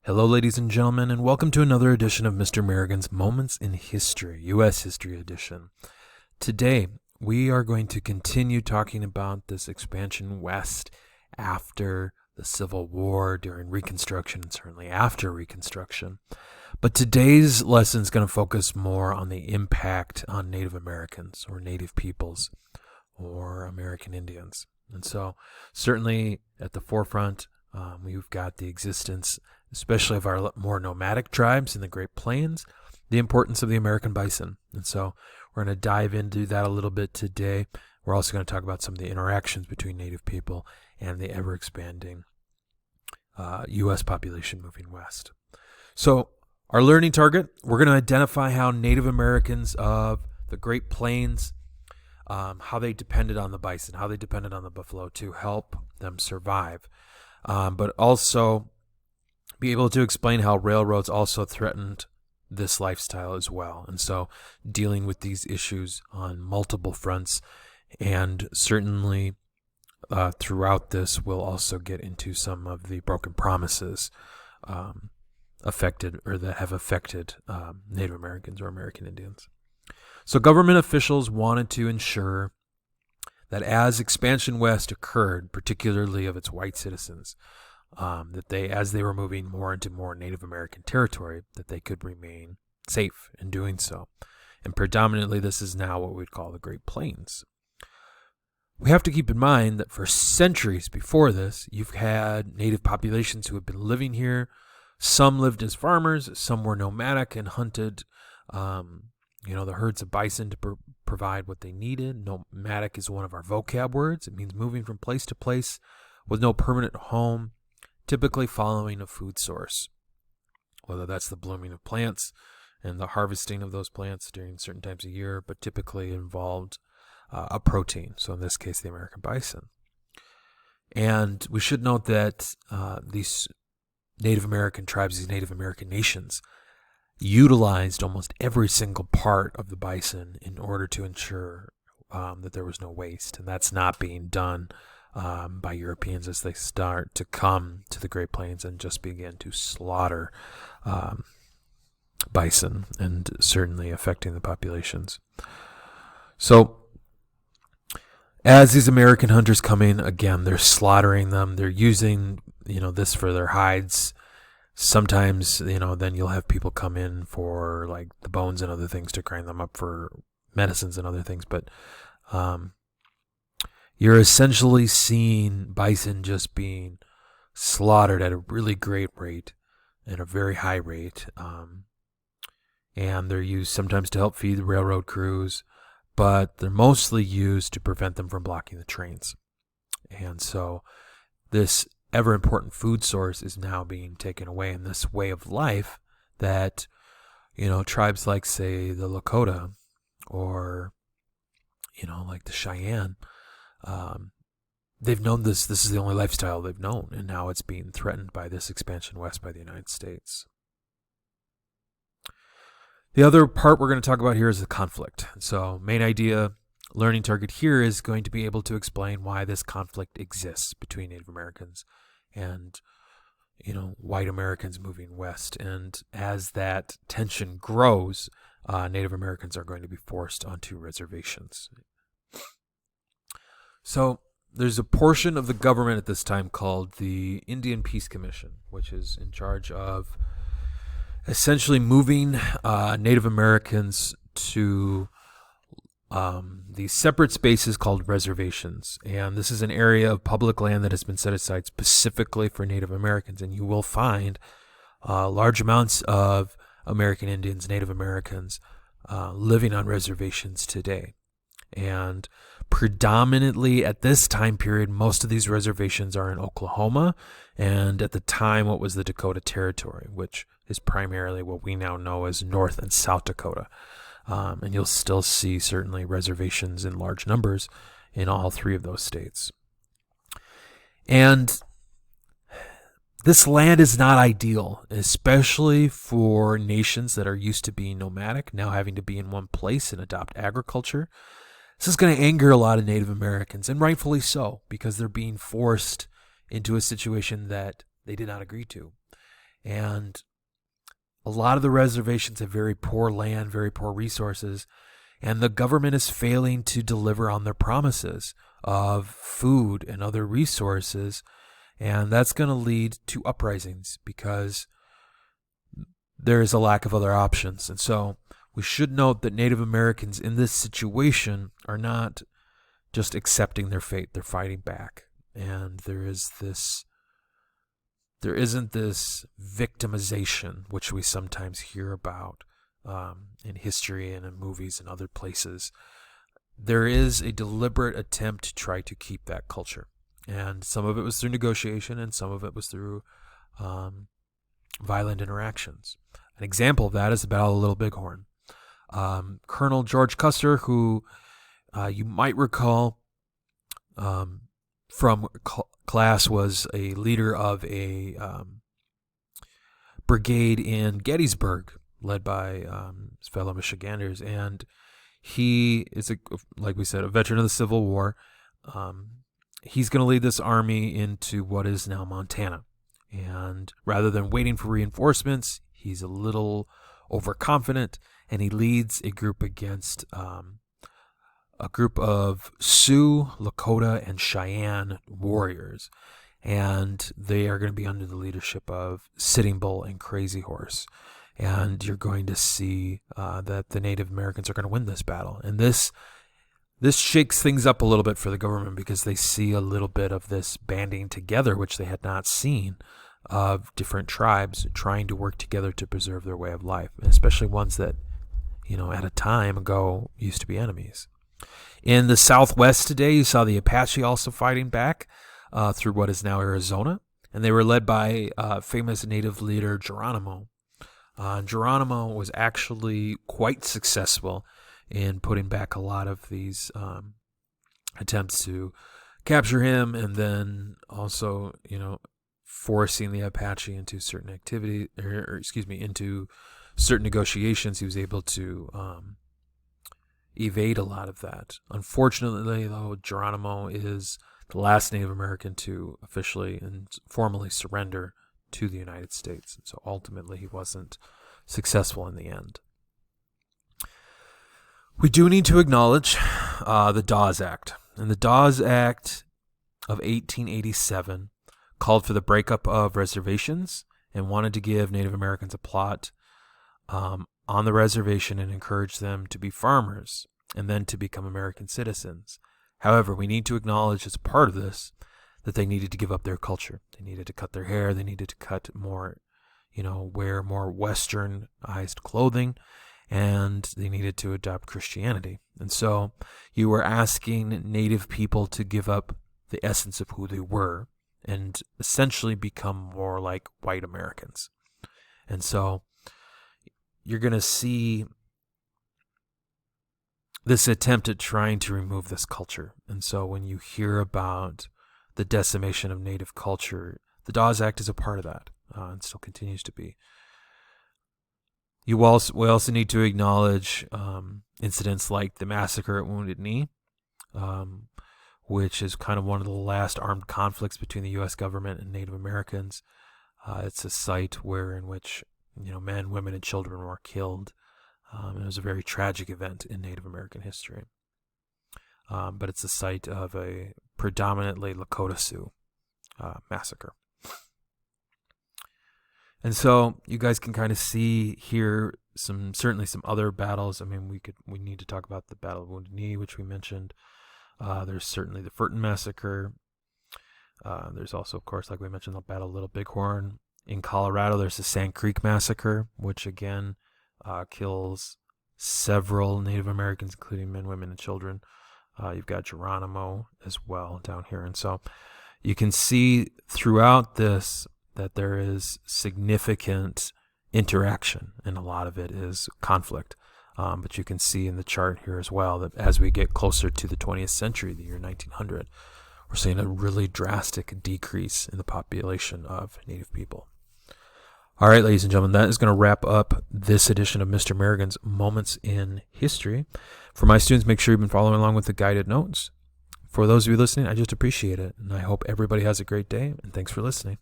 Hello, ladies and gentlemen, and welcome to another edition of Mr. Merrigan's Moments in History, U.S. History Edition. Today, we are going to continue talking about this expansion west after the Civil War, during Reconstruction, and certainly after Reconstruction. But today's lesson is going to focus more on the impact on Native Americans or Native peoples or American Indians. And so, certainly at the forefront, we've got the existence, especially of our more nomadic tribes in the Great Plains, the importance of the American bison. And so we're going to dive into that a little bit today. We're also going to talk about some of the interactions between Native people and the ever-expanding U.S. population moving west. So our learning target, we're going to identify how Native Americans of the Great Plains, how they depended on the bison, how they depended on the buffalo to help them survive. But also be able to explain how railroads also threatened this lifestyle as well. And so dealing with these issues on multiple fronts, and certainly throughout this, we'll also get into some of the broken promises affected or that have affected Native Americans or American Indians. So government officials wanted to ensure that as expansion west occurred, particularly of its white citizens, that they, as they were moving more into more Native American territory, that they could remain safe in doing so. And predominantly, this is now what we'd call the Great Plains. We have to keep in mind that for centuries before this, you've had Native populations who have been living here. Some lived as farmers, some were nomadic and hunted the herds of bison to provide what they needed. Nomadic is one of our vocab words. It means moving from place to place with no permanent home, typically following a food source, whether that's the blooming of plants and the harvesting of those plants during certain times of year, but typically involved a protein, so in this case, the American bison. And we should note that these Native American tribes, these Native American nations, utilized almost every single part of the bison in order to ensure that there was no waste. And that's not being done by Europeans as they start to come to the Great Plains and just begin to slaughter bison, and certainly affecting the populations. So as these American hunters come in, again, they're slaughtering them. They're using, this for their hides. Sometimes, then you'll have people come in for like the bones and other things to grind them up for medicines and other things. But you're essentially seeing bison just being slaughtered at a really great rate, at a very high rate. And they're used sometimes to help feed the railroad crews, but they're mostly used to prevent them from blocking the trains. And so this ever important food source is now being taken away, in this way of life that, tribes like, say, the Lakota or, like the Cheyenne, they've known this. This is the only lifestyle they've known, and now it's being threatened by this expansion west by the United States. The other part we're going to talk about here is the conflict. So main idea, learning target here is going to be able to explain why this conflict exists between Native Americans and, white Americans moving west. And as that tension grows, Native Americans are going to be forced onto reservations. So there's a portion of the government at this time called the Indian Peace Commission, which is in charge of essentially moving Native Americans to these separate spaces called reservations. And this is an area of public land that has been set aside specifically for Native Americans. And you will find large amounts of American Indians, Native Americans, living on reservations today. And predominantly at this time period, most of these reservations are in Oklahoma, and at the time, what was the Dakota Territory, which is primarily what we now know as North and South Dakota. And you'll still see certainly reservations in large numbers in all three of those states. And this land is not ideal, especially for nations that are used to being nomadic, now having to be in one place and adopt agriculture. This is going to anger a lot of Native Americans, and rightfully so, because they're being forced into a situation that they did not agree to. And a lot of the reservations have very poor land, very poor resources, and the government is failing to deliver on their promises of food and other resources. And that's going to lead to uprisings because there is a lack of other options. And so we should note that Native Americans in this situation are not just accepting their fate, they're fighting back. And there isn't this victimization, which we sometimes hear about in history and in movies and other places. There is a deliberate attempt to try to keep that culture. And some of it was through negotiation, and some of it was through violent interactions. An example of that is the Battle of Little Bighorn. Colonel George Custer, who you might recall from class, was a leader of a brigade in Gettysburg, led by his fellow Michiganders, and he is, like we said, a veteran of the Civil War. He's going to lead this army into what is now Montana, and rather than waiting for reinforcements, he's a little overconfident, and he leads a group against a group of Sioux, Lakota, and Cheyenne warriors. And they are going to be under the leadership of Sitting Bull and Crazy Horse. And you're going to see that the Native Americans are going to win this battle. And this shakes things up a little bit for the government because they see a little bit of this banding together, which they had not seen, of different tribes trying to work together to preserve their way of life, especially ones that, at a time ago used to be enemies. In the Southwest today, you saw the Apache also fighting back through what is now Arizona, and they were led by famous Native leader Geronimo. Geronimo was actually quite successful in putting back a lot of these attempts to capture him, and then also, forcing the Apache into certain activity, into certain negotiations. He was able to evade a lot of that. Unfortunately, though, Geronimo is the last Native American to officially and formally surrender to the United States. And so ultimately he wasn't successful in the end. We do need to acknowledge the Dawes Act. And the Dawes Act of 1887 called for the breakup of reservations and wanted to give Native Americans a plot on the reservation and encourage them to be farmers and then to become American citizens. However, we need to acknowledge as part of this that they needed to give up their culture. They needed to cut their hair. They needed to cut more, wear more westernized clothing, and they needed to adopt Christianity. And so you were asking Native people to give up the essence of who they were and essentially become more like white Americans. And so you're going to see this attempt at trying to remove this culture. And so when you hear about the decimation of Native culture, the Dawes Act is a part of that, and still continues to be. We also need to acknowledge incidents like the Massacre at Wounded Knee, which is kind of one of the last armed conflicts between the U.S. government and Native Americans. It's a site in which men, women, and children were killed. It was a very tragic event in Native American history. But it's the site of a predominantly Lakota Sioux massacre. And so you guys can kind of see here certainly some other battles. I mean, we need to talk about the Battle of Wounded Knee, which we mentioned. There's certainly the Furton Massacre. There's also, of course, like we mentioned, the Battle of Little Bighorn. In Colorado, there's the Sand Creek Massacre, which again kills several Native Americans, including men, women, and children. You've got Geronimo as well down here. And so you can see throughout this that there is significant interaction, and a lot of it is conflict. But you can see in the chart here as well that as we get closer to the 20th century, the year 1900, we're seeing a really drastic decrease in the population of Native people. All right, ladies and gentlemen, that is going to wrap up this edition of Mr. Merrigan's Moments in History. For my students, make sure you've been following along with the guided notes. For those of you listening, I just appreciate it, and I hope everybody has a great day, and thanks for listening.